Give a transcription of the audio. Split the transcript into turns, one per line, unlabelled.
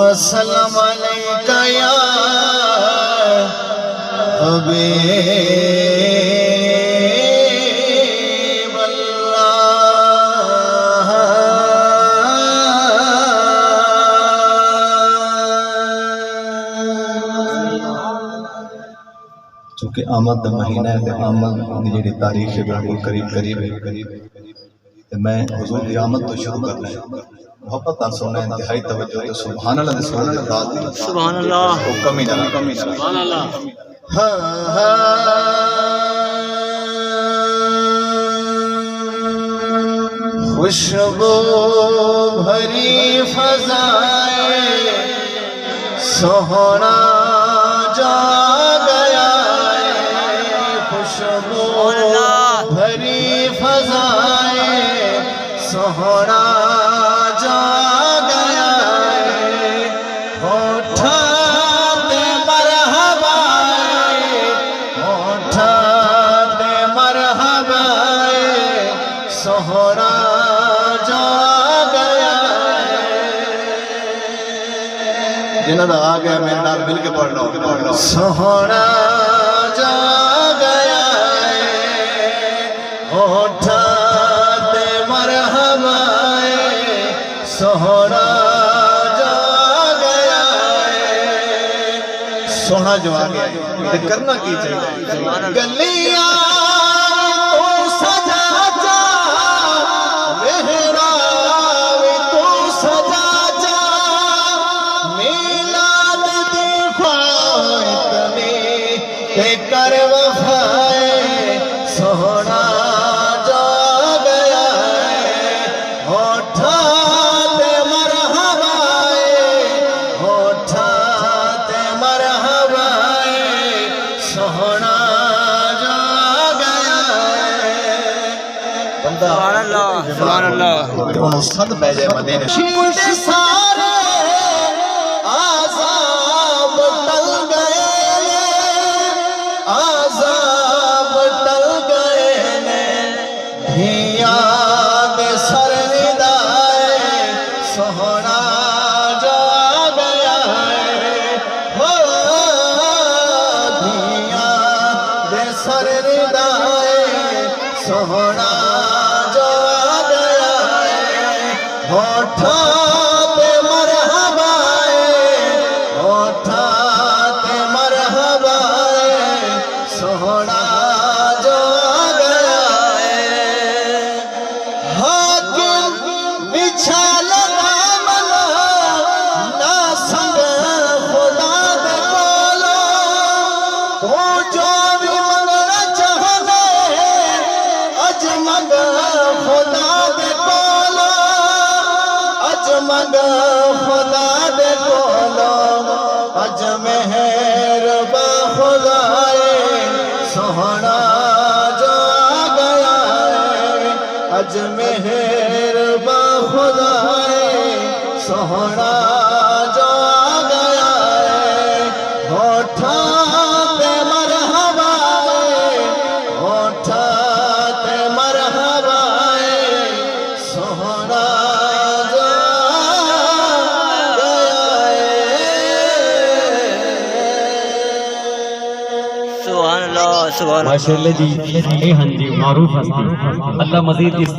وسلم علیک یا حبیب اللہ۔ چونکہ آمد دا مہینہ ہے تے آمد دی جڑی تاریخ ہے بالکل قریب ہے تے میں حضور دی آمد تو شروع کرنا ہے۔ محبت نال سننا ہے، انتہائی توجہ تے سبحان اللہ دے سبحان اللہ
سبحان اللہ
کمی نہ
سبحان اللہ۔
خوشبو بھری فضائیں سہنا جا گیا ہے، خوشبو بھری فضائیں سہنا جا گیا ہے، ہوٹھاتے مرحبا ہوٹھاتے مرحبا سہنا جا گیا ہے۔ جنہاں دا آ گیا میرے نال مل کے پڑھ لو سہنا جا گیا ہے، ہوٹھاتے مرحبا سہنا جا گیا ہے۔ سونا جو آ گیا ہے کرنا کی چاہیے، گلیاں تو سجا جا، محراب تو سجا جا، میلاد دی خواہت میں تے کر وفائے سونا جا گیا ہے، ہوٹھاتے مرحبا ہوٹھاتے مرحبا سونا جا گیا ہے۔
سبحان اللہ سبحان اللہ۔
انہوں صد پہ جائے مدینے شیٹ سارے عذاب ٹل گئے، عذاب ٹل گئے دھیاں دے سر ندائے سونا جا گیا ہے، دھیاں دے سر ندائے سونا جا گیا ہے، ہوٹھاتے مرحبا ہوٹھاتے مرحبا سونا جا گیا ہے۔ حاکم بچھا لگا ملا نہ سنگ خدا دے کولو، تو جو بھی منگنا چاہے اج منگ خدا دے کولو، اج منگ خدا دے کولو، اج مہر با خدائے سونا جا گیا ہے، اج مہر با خدائے سونا جا گیا ہے، ہوٹھاتے مرحبا ہوٹھاتے مرحبا سونا جا گیا ہے۔
سبحان اللہ سبحان اللہ۔
ماشاءاللہ جی، اے ہاں جی معروف ہستی، اللہ مزید اس